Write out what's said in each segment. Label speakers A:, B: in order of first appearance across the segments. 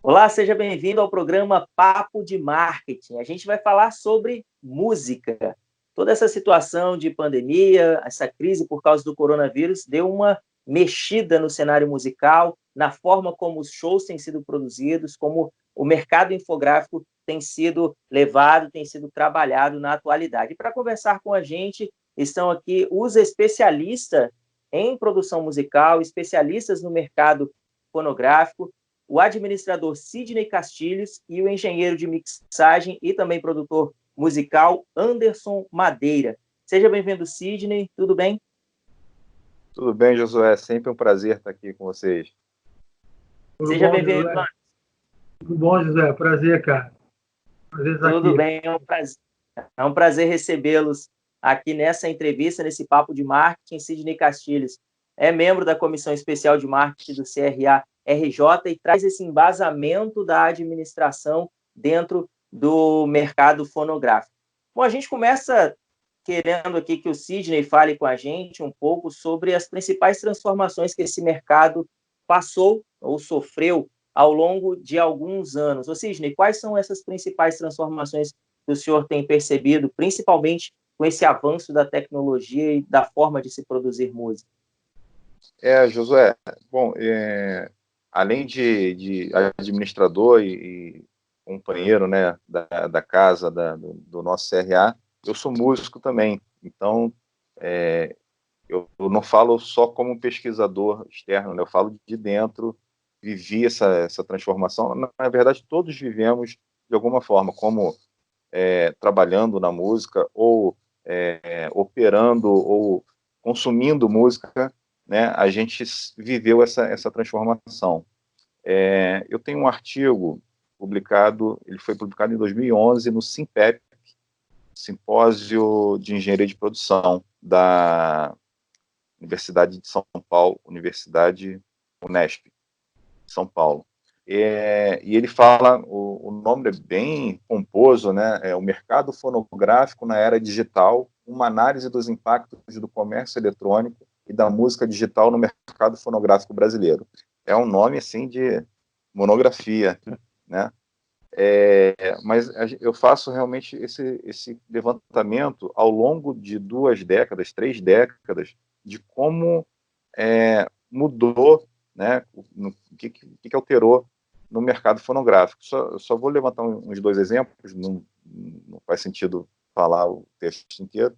A: Olá, seja bem-vindo ao programa Papo de Marketing. A gente vai falar sobre música. Toda essa situação de pandemia, essa crise por causa do coronavírus, deu uma mexida no cenário musical, na forma como os shows têm sido produzidos, como o mercado infográfico tem sido levado, tem sido trabalhado na atualidade. E para conversar com a gente, estão aqui os especialistas em produção musical, especialistas no mercado fonográfico, o administrador Sidney Castilhos e o engenheiro de mixagem e também produtor musical Anderson Madeira. Seja bem-vindo, Sidney, tudo bem?
B: Tudo bem, Josué, sempre um prazer estar aqui com vocês.
A: Seja bem-vindo, Anderson.
C: Tudo bom, José? Prazer, cara. Prazer estar
A: Tudo
C: aqui.
A: bem, é um prazer recebê-los aqui nessa entrevista, nesse papo de marketing. Sidney Castilhos é membro da Comissão Especial de Marketing do CRA-RJ e traz esse embasamento da administração dentro do mercado fonográfico. Bom, a gente começa querendo aqui que o Sidney fale com a gente um pouco sobre as principais transformações que esse mercado passou ou sofreu ao longo de alguns anos. Ô, Sidney, quais são essas principais transformações que o senhor tem percebido, principalmente com esse avanço da tecnologia e da forma de se produzir música?
B: Josué, bom, além de administrador e companheiro, né, da casa, do nosso CRA, eu sou músico também. Então, eu não falo só como pesquisador externo, né, eu falo de dentro, vivi essa transformação. Na verdade, todos vivemos de alguma forma, como trabalhando na música, ou operando, ou consumindo música, né? A gente viveu essa transformação. Eu tenho um artigo publicado, ele foi publicado em 2011 no Simpep, Simpósio de Engenharia de Produção da Universidade de São Paulo, Universidade Unesp, São Paulo. E ele fala, o nome é bem pomposo, né? O mercado fonográfico na era digital, uma análise dos impactos do comércio eletrônico e da música digital no mercado fonográfico brasileiro. É um nome, assim, de monografia, né? Mas eu faço realmente esse levantamento ao longo de 2 décadas, 3 décadas, de como mudou, né? O que alterou no mercado fonográfico. Só vou levantar uns 2 exemplos, não faz sentido falar o texto inteiro,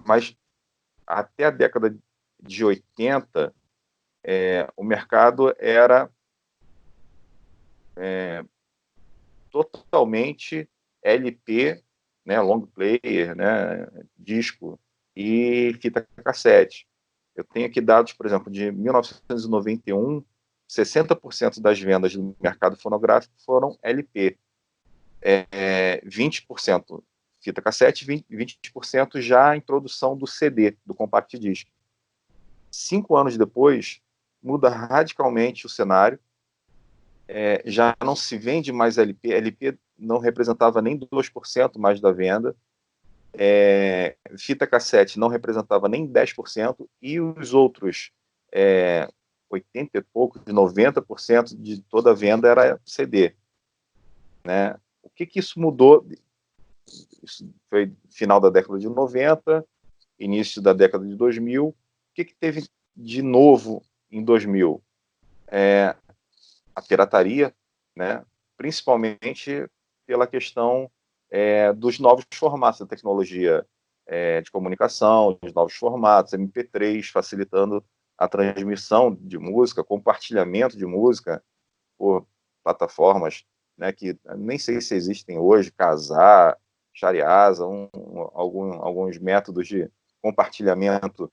B: mas até a década de 80, o mercado era totalmente LP, né, long player, né, disco e fita cassete. Eu tenho aqui dados, por exemplo, de 1991, 60% das vendas do mercado fonográfico foram LP, 20% fita cassete, 20% já a introdução do CD, do compact disc. 5 anos depois, muda radicalmente o cenário, já não se vende mais LP, LP não representava nem 2% mais da venda, fita cassete não representava nem 10%, e os outros 80 e pouco, 90% de toda a venda era CD. Né? O que isso mudou? Isso foi final da década de 90, início da década de 2000. O que teve de novo em 2000? A pirataria, né? Principalmente pela questão dos novos formatos da tecnologia de comunicação, dos novos formatos, MP3, facilitando a transmissão de música, compartilhamento de música por plataformas, né, que nem sei se existem hoje, Kazaa, Shariasa, alguns métodos de compartilhamento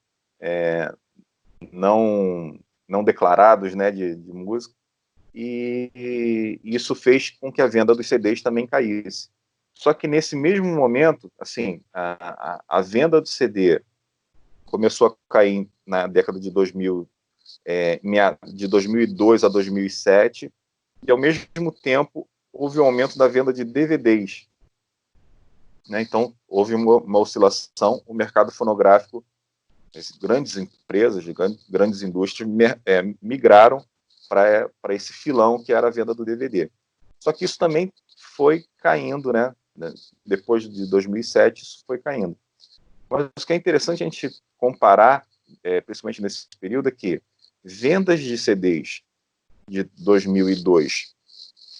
B: não declarados, né, de música, e isso fez com que a venda dos CDs também caísse. Só que nesse mesmo momento, assim, a venda do CD começou a cair na década de 2000, de 2002 a 2007, e ao mesmo tempo houve um aumento da venda de DVDs. Né? Então, houve uma oscilação, o mercado fonográfico, grandes empresas, grandes indústrias migraram para esse filão que era a venda do DVD. Só que isso também foi caindo, né? Depois de 2007, isso foi caindo. Mas o que é interessante a gente comparar, principalmente nesse período, é que vendas de CDs de 2002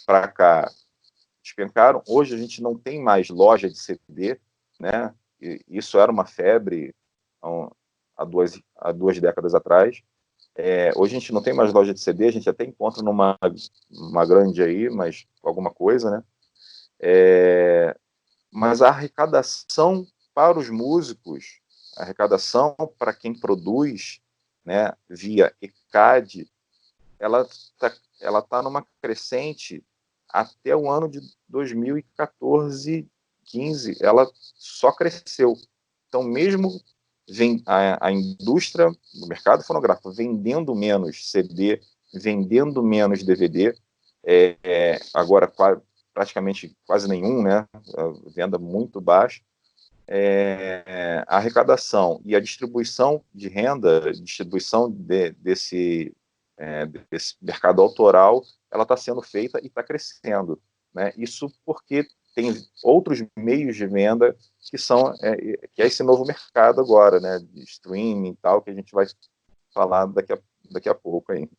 B: para cá despencaram. Hoje a gente não tem mais loja de CD, né? Isso era uma febre há duas décadas atrás. Hoje a gente não tem mais loja de CD, a gente até encontra numa uma grande aí, mas alguma coisa, né? Mas a arrecadação para os músicos, a arrecadação para quem produz, né, via ECAD, ela tá numa crescente até o ano de 2014, 15, ela só cresceu. Então, mesmo a indústria do mercado fonográfico vendendo menos CD, vendendo menos DVD, agora praticamente quase nenhum, né? A venda muito baixa. A arrecadação e a distribuição de renda, distribuição desse mercado autoral, ela está sendo feita e está crescendo, né? Isso porque tem outros meios de venda que que é esse novo mercado agora, né? De streaming e tal, que a gente vai falar daqui a pouco aí.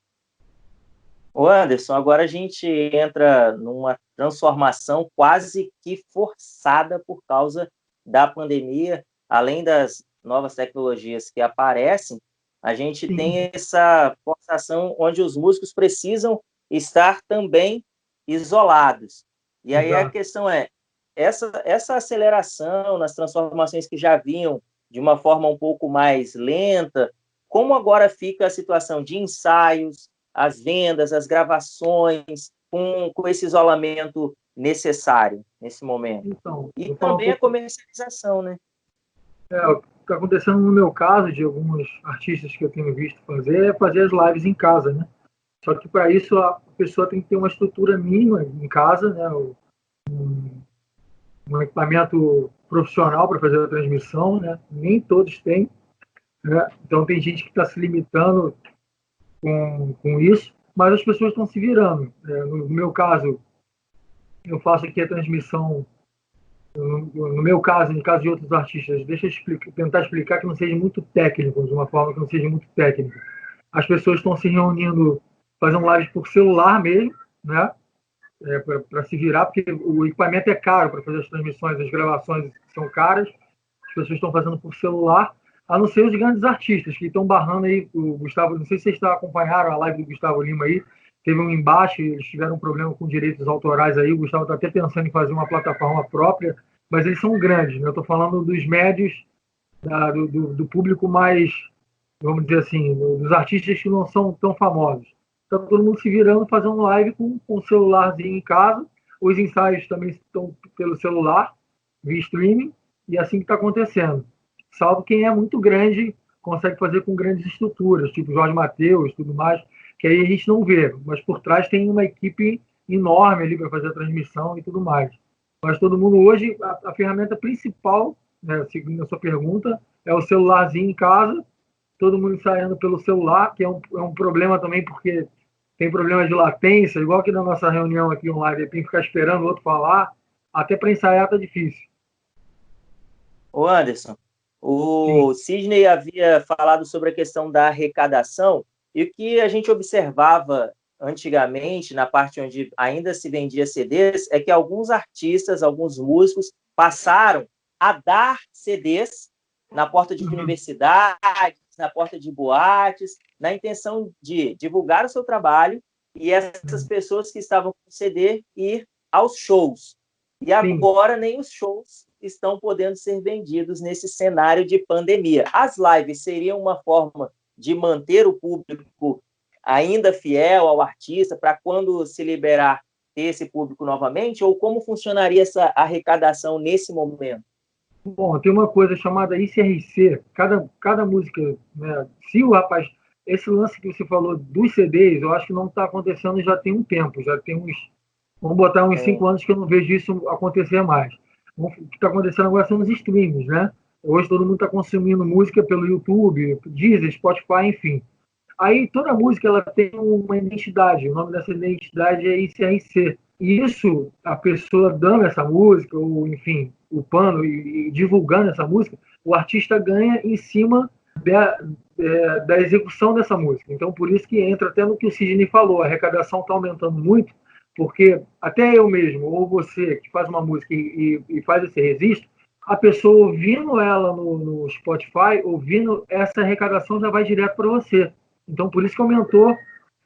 A: Ô Anderson, agora a gente entra numa transformação quase que forçada por causa da pandemia. Além das novas tecnologias que aparecem, a gente tem essa forçação onde os músicos precisam estar também isolados. E aí a questão é, essa aceleração nas transformações que já vinham de uma forma um pouco mais lenta, como agora fica a situação de ensaios, as vendas, as gravações, com esse isolamento necessário nesse momento?
C: Então,
A: e também a comercialização, né?
C: O que está acontecendo no meu caso, de alguns artistas que eu tenho visto fazer, é fazer as lives em casa, né? Só que para isso a pessoa tem que ter uma estrutura mínima em casa, né? Um equipamento profissional para fazer a transmissão, né? Nem todos têm, né? Então tem gente que está se limitando com isso, mas as pessoas estão se virando. No meu caso, eu faço aqui a transmissão, no meu caso, no caso de outros artistas, deixa eu tentar explicar que não seja muito técnico, de uma forma que não seja muito técnica. As pessoas estão se reunindo, fazendo lives por celular mesmo, né? Para se virar, porque o equipamento é caro para fazer as transmissões, as gravações são caras, as pessoas estão fazendo por celular, a não ser os grandes artistas que estão barrando aí. O Gustavo, não sei se vocês acompanharam a live do Gustavo Lima aí, teve um embate, eles tiveram um problema com direitos autorais aí, o Gustavo está até pensando em fazer uma plataforma própria, mas eles são grandes, né? Eu estou falando dos médios, do público mais, vamos dizer assim, dos artistas que não são tão famosos. Está todo mundo se virando, fazendo live com um celularzinho em casa. Os ensaios também estão pelo celular, via streaming, e é assim que está acontecendo. Salvo quem é muito grande, consegue fazer com grandes estruturas, tipo Jorge Mateus, tudo mais, que aí a gente não vê. Mas por trás tem uma equipe enorme ali para fazer a transmissão e tudo mais. Mas todo mundo hoje, a ferramenta principal, né, seguindo a sua pergunta, é o celularzinho em casa, todo mundo ensaiando pelo celular, que é um problema também, porque tem problema de latência, igual que na nossa reunião aqui online, tem que ficar esperando o outro falar, até para ensaiar tá difícil.
A: Ô Anderson, o Sidney havia falado sobre a questão da arrecadação, e o que a gente observava antigamente, na parte onde ainda se vendia CDs, é que alguns artistas, alguns músicos, passaram a dar CDs na porta de universidades, na porta de boates, na intenção de divulgar o seu trabalho e essas pessoas que estavam com CD ir aos shows. E agora nem os shows estão podendo ser vendidos nesse cenário de pandemia. As lives seriam uma forma de manter o público ainda fiel ao artista para quando se liberar ter esse público novamente? Ou como funcionaria essa arrecadação nesse momento?
C: Bom, tem uma coisa chamada ICRC, cada música, né? Se o rapaz, esse lance que você falou dos CDs, eu acho que não está acontecendo já tem um tempo, já tem vamos botar uns 5 anos que eu não vejo isso acontecer mais. O que está acontecendo agora são os streams, né? Hoje todo mundo está consumindo música pelo YouTube, Deezer, Spotify, enfim. Aí toda música ela tem uma identidade, o nome dessa identidade é ICRC. E isso, a pessoa dando essa música, ou enfim, upando e divulgando essa música, o artista ganha em cima da execução dessa música. Então, por isso que entra até no que o Sidney falou, a arrecadação está aumentando muito, porque até eu mesmo, ou você que faz uma música e faz esse registro, a pessoa ouvindo ela no Spotify, ouvindo, essa arrecadação já vai direto para você. Então, por isso que aumentou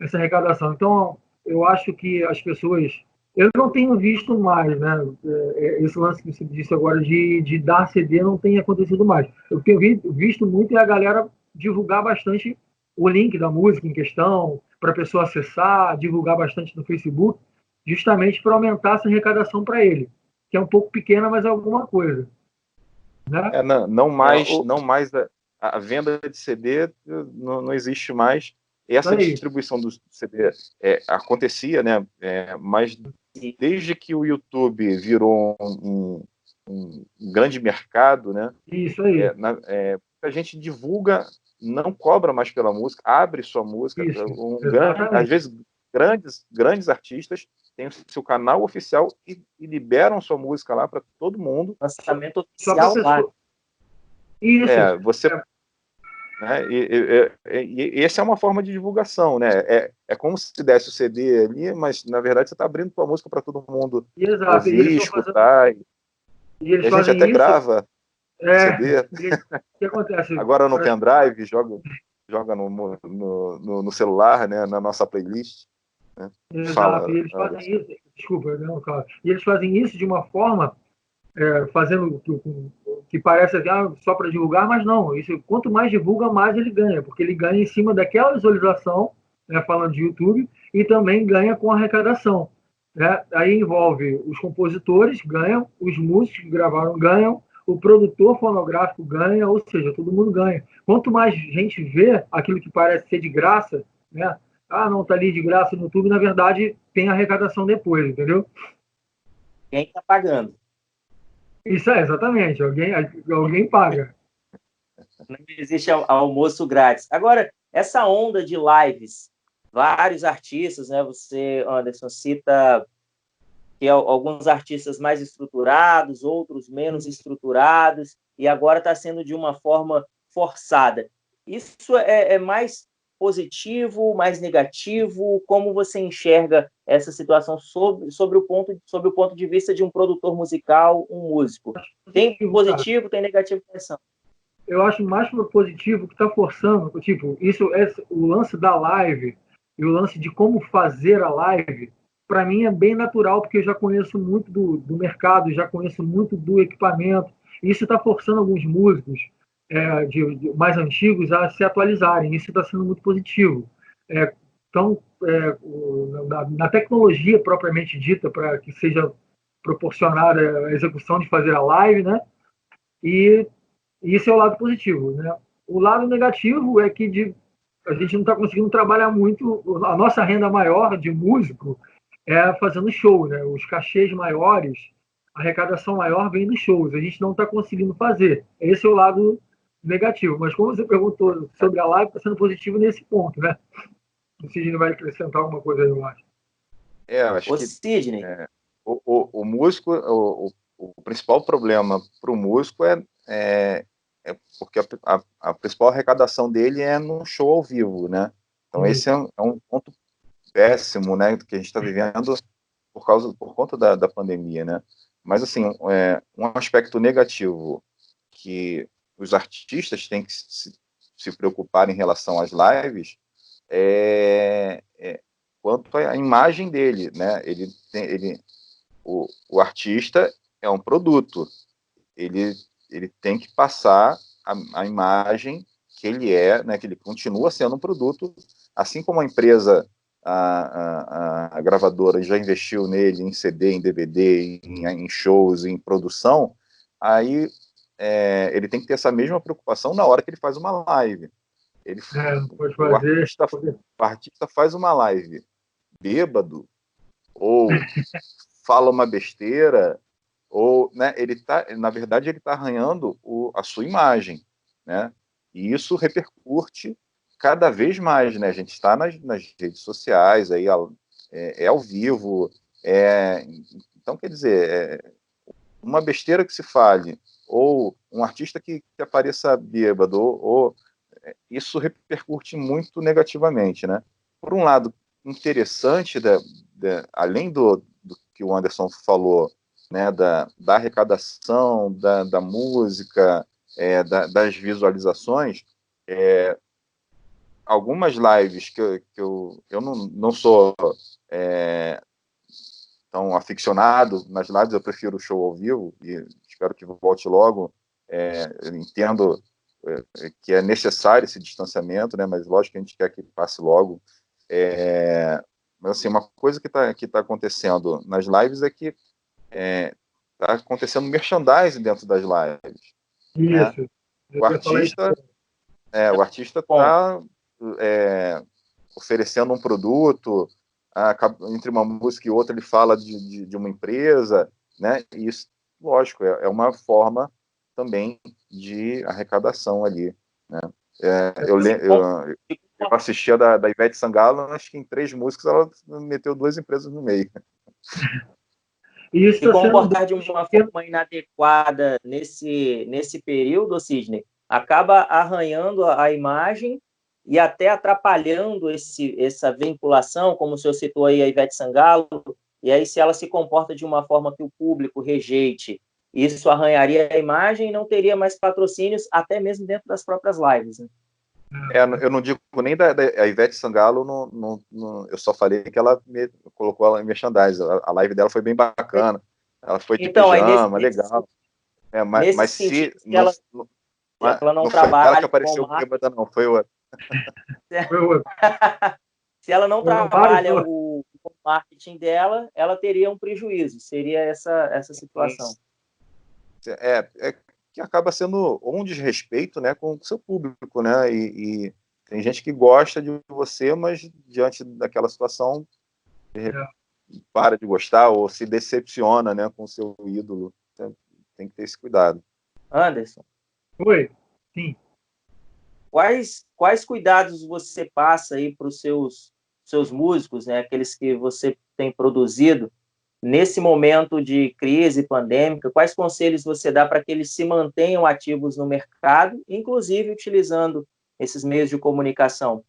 C: essa arrecadação. Então, eu acho que as pessoas... Eu não tenho visto mais, né? Esse lance que você disse agora de dar CD não tem acontecido mais. O que eu visto muito é a galera divulgar bastante o link da música em questão, para a pessoa acessar, divulgar bastante no Facebook, justamente para aumentar essa arrecadação para ele, que é um pouco pequena, mas é alguma coisa. Né?
B: Não mais a venda de CD não existe mais. Essa distribuição do CD acontecia, né? Mas desde que o YouTube virou um grande mercado, né?
C: Isso aí.
B: A gente divulga, não cobra mais pela música, abre sua música. Às vezes, grandes artistas têm o seu canal oficial e liberam sua música lá para todo mundo.
A: Lançamento oficial lá.
C: Isso.
B: Né? E essa é uma forma de divulgação, né? É como se desse o CD ali, mas na verdade você está abrindo tua música para todo mundo ouvir, escutar. E a gente até grava CD.
C: O que acontece?
B: Agora no pendrive, joga no celular, né? Na nossa playlist. Né?
C: Exato, e eles fazem isso. Desculpa, não, claro. E eles fazem isso de uma forma fazendo que parece só para divulgar, mas não. Isso, quanto mais divulga, mais ele ganha, porque ele ganha em cima daquela visualização, né, falando de YouTube, e também ganha com arrecadação. Né? Aí envolve os compositores, ganham, os músicos que gravaram ganham, o produtor fonográfico ganha, ou seja, todo mundo ganha. Quanto mais gente vê aquilo que parece ser de graça, né? Não está ali de graça no YouTube, na verdade tem arrecadação depois, entendeu?
A: Quem está pagando?
C: Isso exatamente. Alguém paga.
A: Não existe almoço grátis. Agora, essa onda de lives, vários artistas, né? Você, Anderson, cita que alguns artistas mais estruturados, outros menos estruturados, e agora está sendo de uma forma forçada. Isso é mais positivo, mais negativo? Como você enxerga essa situação sobre o ponto de vista de um produtor musical, um músico? Tem positivo, tem negativo, quais são?
C: Eu acho mais positivo que está forçando, tipo, isso é o lance da live e o lance de como fazer a live, para mim é bem natural, porque eu já conheço muito do mercado, já conheço muito do equipamento. Isso está forçando alguns músicos mais antigos a se atualizarem. Isso está sendo muito positivo. Então, na tecnologia propriamente dita, para que seja proporcionada a execução de fazer a live, né? E isso é o lado positivo, né? O lado negativo é que a gente não está conseguindo trabalhar muito. A nossa renda maior de músico é fazendo show, né? Os cachês maiores, a arrecadação maior vem dos shows. A gente não está conseguindo fazer. Esse é o lado negativo. Mas como você perguntou sobre a live, está sendo positivo nesse ponto, né? O Sidney vai acrescentar alguma coisa aí, eu acho.
B: Eu acho que
A: Sidney.
B: O músico, o principal problema para o músico é porque a principal arrecadação dele é no show ao vivo, né? Então esse é um ponto péssimo, né, que a gente está vivendo por conta da pandemia, né? Mas assim, um aspecto negativo que os artistas têm que se preocupar em relação às lives quanto à imagem dele, né? O artista é um produto, ele tem que passar a imagem que ele né, que ele continua sendo um produto, assim como a empresa, a gravadora já investiu nele em CD, em DVD, em shows, em produção, aí ele tem que ter essa mesma preocupação na hora que ele faz uma live. O artista faz uma live bêbado, ou fala uma besteira, ou, né, na verdade ele está arranhando a sua imagem, né? E isso repercute cada vez mais, né? A gente está nas redes sociais, aí ao vivo, então, quer dizer, uma besteira que se fale, ou um artista que apareça bêbado, isso repercute muito negativamente, né? Por um lado, interessante, além do que o Anderson falou, né, da arrecadação, da música, das visualizações, algumas lives que eu não sou tão aficionado nas lives, eu prefiro o show ao vivo, e espero que volte logo. Eu entendo que é necessário esse distanciamento, né, mas lógico que a gente quer que passe logo. Mas assim, uma coisa que tá acontecendo nas lives é que está acontecendo merchandising dentro das lives.
C: Isso.
B: Né? O artista está oferecendo um produto, entre uma música e outra ele fala de uma empresa, né? E isso, lógico, é uma forma também de arrecadação ali, né? Eu assisti a da Ivete Sangalo, acho que em 3 músicas ela meteu 2 empresas no meio.
A: E se comportar de uma forma inadequada nesse período, Sidney, acaba arranhando a imagem e até atrapalhando essa vinculação, como o senhor citou aí a Ivete Sangalo, e aí se ela se comporta de uma forma que o público rejeite, isso arranharia a imagem e não teria mais patrocínios, até mesmo dentro das próprias lives, né?
B: Eu não digo nem da Ivete Sangalo, eu só falei que ela colocou ela em merchandising. A live dela foi bem bacana. Ela foi de pijama, legal. Mas se
A: ela não
B: foi
A: trabalha
B: ela que apareceu bêbada, não, foi outra.
A: Se ela não trabalha o marketing dela, ela teria um prejuízo. Seria essa situação.
B: Que acaba sendo um desrespeito, né, com o seu público, né, e tem gente que gosta de você, mas diante daquela situação para de gostar ou se decepciona, né, com o seu ídolo. Então, tem que ter esse cuidado.
A: Anderson.
C: Oi, sim.
A: Quais cuidados você passa aí para os seus músicos, né, aqueles que você tem produzido, nesse momento de crise pandêmica? Quais conselhos você dá para que eles se mantenham ativos no mercado, inclusive utilizando esses meios de comunicação?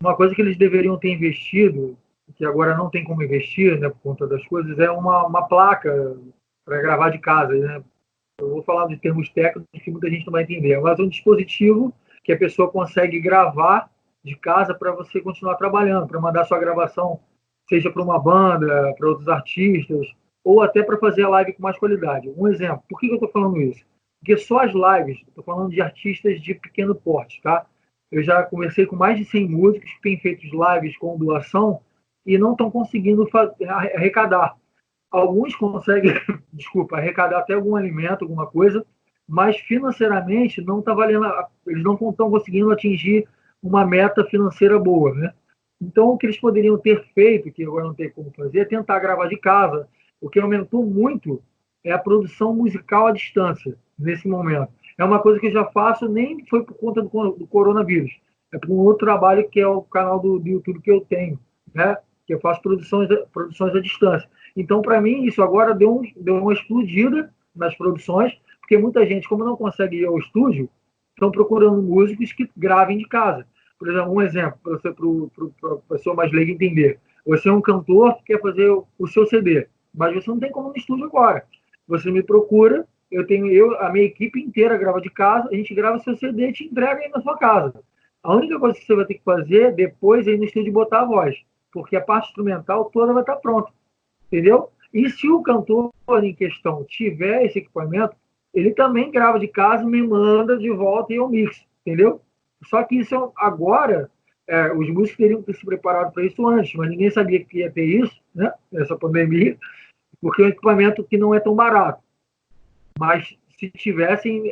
C: Uma coisa que eles deveriam ter investido, que agora não tem como investir, né, por conta das coisas, é uma placa para gravar de casa, né? Eu vou falar de termos técnicos que muita gente não vai entender, mas é um dispositivo que a pessoa consegue gravar de casa para você continuar trabalhando, para mandar sua gravação, seja para uma banda, para outros artistas, ou até para fazer a live com mais qualidade. Um exemplo, por que eu estou falando isso? Porque só as lives, estou falando de artistas de pequeno porte, tá? Eu já conversei com mais de 100 músicos que têm feito lives com doação e não estão conseguindo arrecadar. Alguns conseguem, desculpa, arrecadar até algum alimento, alguma coisa, mas financeiramente não está valendo, eles não estão conseguindo atingir uma meta financeira boa, né? Então, o que eles poderiam ter feito, que agora não tem como fazer, é tentar gravar de casa. O que aumentou muito é a produção musical à distância, nesse momento. É uma coisa que eu já faço, nem foi por conta do coronavírus. É por um outro trabalho que é o canal do YouTube que eu tenho, né? Que eu faço produções à distância. Então, para mim, isso agora deu uma explodida nas produções, porque muita gente, como não consegue ir ao estúdio, estão procurando músicos que gravem de casa. Por exemplo, um exemplo, para a pessoa mais leiga entender. Você é um cantor que quer fazer o seu CD, mas você não tem como no estúdio agora. Você me procura, a minha equipe inteira grava de casa, a gente grava seu CD e te entrega aí na sua casa. A única coisa que você vai ter que fazer depois é ir no estúdio e botar a voz, porque a parte instrumental toda vai estar pronta. Entendeu? E se o cantor em questão tiver esse equipamento, ele também grava de casa, me manda de volta e eu mixo, entendeu? Só que isso agora, os músicos teriam que ter se preparado para isso antes, mas ninguém sabia que ia ter isso, né? Essa pandemia, porque é um equipamento que não é tão barato. Mas se tivessem,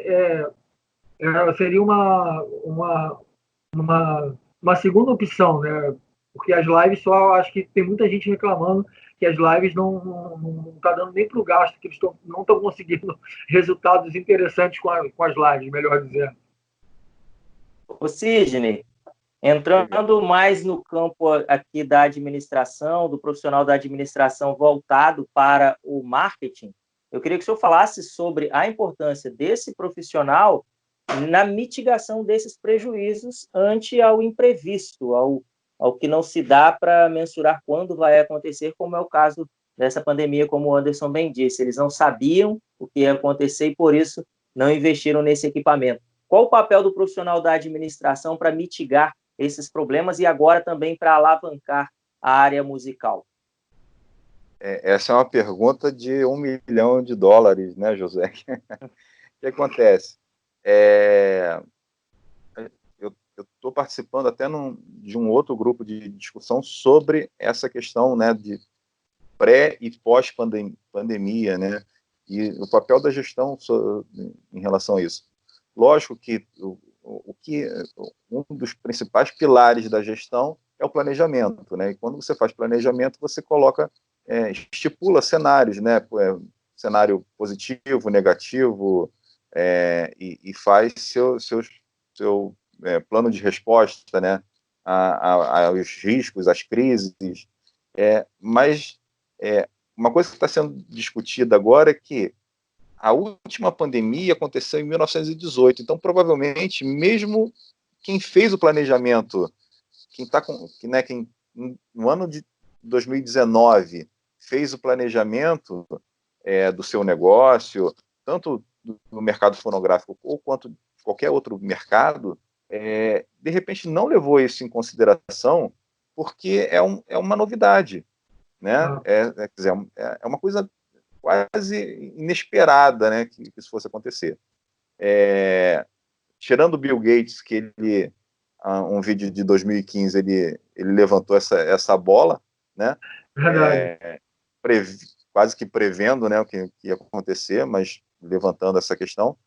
C: seria uma segunda opção, né? Porque as lives só, acho que tem muita gente reclamando que as lives não tá dando nem para o gasto, que eles não estão conseguindo resultados interessantes com as lives, melhor dizendo.
A: Ô, Sidney, Entrando mais no campo aqui da administração, do profissional da administração voltado para o marketing, eu queria que o senhor falasse sobre a importância desse profissional na mitigação desses prejuízos ante ao imprevisto, ao que não se dá para mensurar quando vai acontecer, como é o caso dessa pandemia, como o Anderson bem disse. Eles não sabiam o que ia acontecer e, por isso, não investiram nesse equipamento. Qual o papel do profissional da administração para mitigar esses problemas e agora também para alavancar a área musical?
B: Essa é uma pergunta de $1 milhão, né, José? O que acontece? Eu estou participando até de um outro grupo de discussão sobre essa questão, né, de pré- e pós-pandemia, né, e o papel da gestão em relação a isso. Lógico que um dos principais pilares da gestão é o planejamento, né? E quando você faz planejamento, você estipula cenários, né? Cenário positivo, negativo, e faz seu plano de resposta, né? Aos riscos, às crises. Mas uma coisa que está sendo discutida agora é que a última pandemia aconteceu em 1918, então provavelmente mesmo quem fez o planejamento, quem no ano de 2019 fez o planejamento do seu negócio, tanto no mercado fonográfico ou quanto de qualquer outro mercado, de repente não levou isso em consideração porque é uma novidade, né? Quer dizer, é uma coisa quase inesperada, né, que isso fosse acontecer. Tirando o Bill Gates, que um vídeo de 2015, ele levantou essa bola, né, quase que prevendo, né, o que ia acontecer, mas levantando essa questão.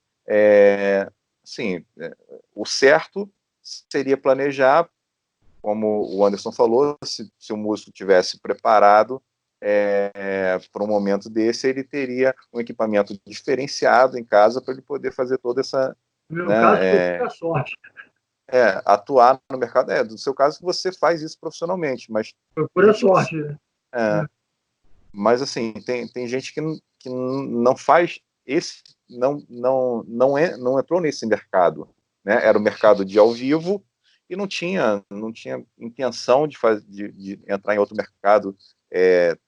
B: Sim, o certo seria planejar, como o Anderson falou, se o músico tivesse preparado para um momento desse, ele teria um equipamento diferenciado em casa para ele poder fazer toda essa...
C: No meu caso, foi pura sorte.
B: Atuar no mercado. No seu caso, você faz isso profissionalmente, mas...
C: Foi pura sorte.
B: Mas, assim, tem gente que não faz não entrou nesse mercado, né? Era o mercado de ao vivo e não tinha intenção de entrar em outro mercado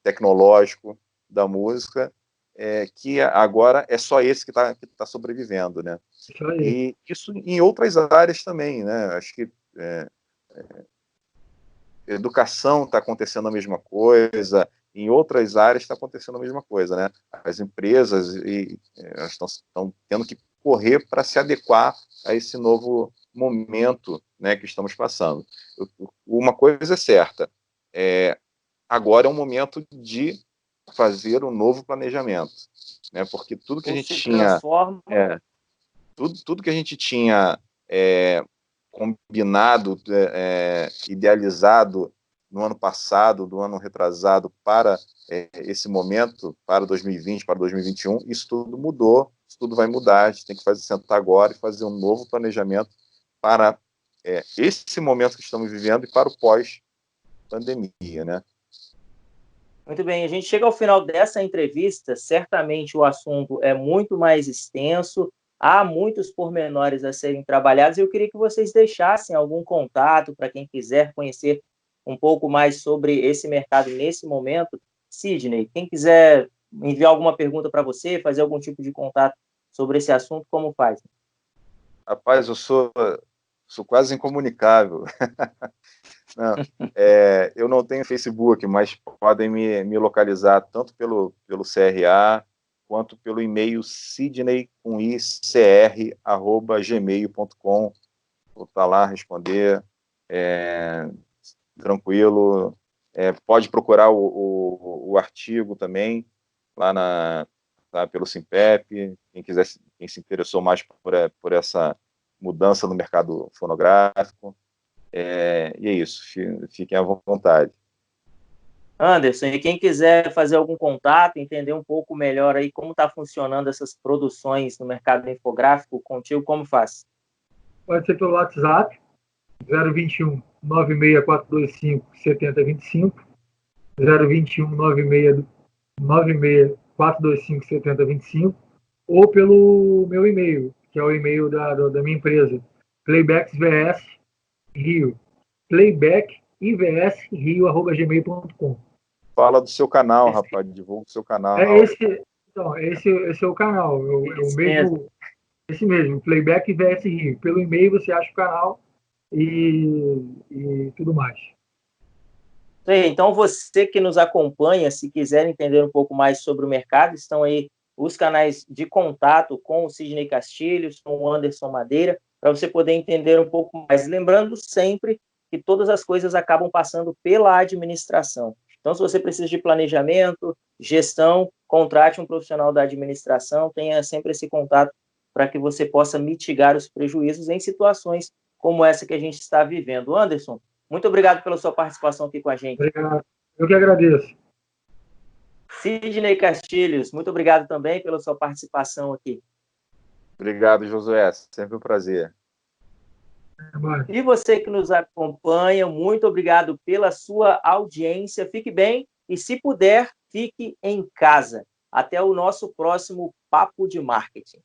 B: tecnológico da música, que agora é só esse que tá sobrevivendo, né? E isso em outras áreas também, né? Acho que educação está acontecendo a mesma coisa, em outras áreas está acontecendo a mesma coisa, né? As empresas estão tendo que correr para se adequar a esse novo momento, né, que estamos passando. Uma coisa é certa, agora é um momento de fazer um novo planejamento, né? Porque tudo que a gente tinha, tudo que a gente tinha combinado, idealizado no ano passado, do ano retrasado, para esse momento, para 2020, para 2021, isso tudo mudou, isso tudo vai mudar, a gente tem que sentar agora e fazer um novo planejamento para esse momento que estamos vivendo e para o pós-pandemia, né?
A: Muito bem, a gente chega ao final dessa entrevista, certamente o assunto é muito mais extenso, há muitos pormenores a serem trabalhados, e eu queria que vocês deixassem algum contato para quem quiser conhecer um pouco mais sobre esse mercado nesse momento. Sidney, quem quiser enviar alguma pergunta para você, fazer algum tipo de contato sobre esse assunto, como faz?
B: Rapaz, eu sou quase incomunicável. Não, eu não tenho Facebook, mas podem me localizar tanto pelo CRA quanto pelo e-mail sidney@gmail.com. Vou estar lá, responder, tranquilo. Pode procurar o artigo também, lá pelo Simpep, quem se interessou mais por essa mudança no mercado fonográfico. E é isso, fiquem à vontade.
A: Anderson, e quem quiser fazer algum contato, entender um pouco melhor aí como está funcionando essas produções no mercado infográfico contigo, como faz?
C: Pode ser pelo WhatsApp, 021 96425 7025, 021 96425 7025, ou pelo meu e-mail, que é o e-mail da minha empresa, playbacksvs rio, playbackivsrio@gmail.com.
B: Fala do seu canal, rapaz, divulga o seu canal.
C: Esse é o canal, esse mesmo, Playback IVS Rio. Pelo e-mail você acha o canal e tudo mais.
A: Então, você que nos acompanha, se quiser entender um pouco mais sobre o mercado, estão aí os canais de contato com o Sidney Castilhos, com o Anderson Madeira, para você poder entender um pouco mais. Lembrando sempre que todas as coisas acabam passando pela administração. Então, se você precisa de planejamento, gestão, contrate um profissional da administração, tenha sempre esse contato para que você possa mitigar os prejuízos em situações como essa que a gente está vivendo. Anderson, muito obrigado pela sua participação aqui com a gente.
C: Obrigado. Eu que agradeço.
A: Sidney Castilhos, muito obrigado também pela sua participação aqui.
B: Obrigado, Josué. Sempre um prazer.
A: E você que nos acompanha, muito obrigado pela sua audiência. Fique bem e, se puder, fique em casa. Até o nosso próximo Papo de Marketing.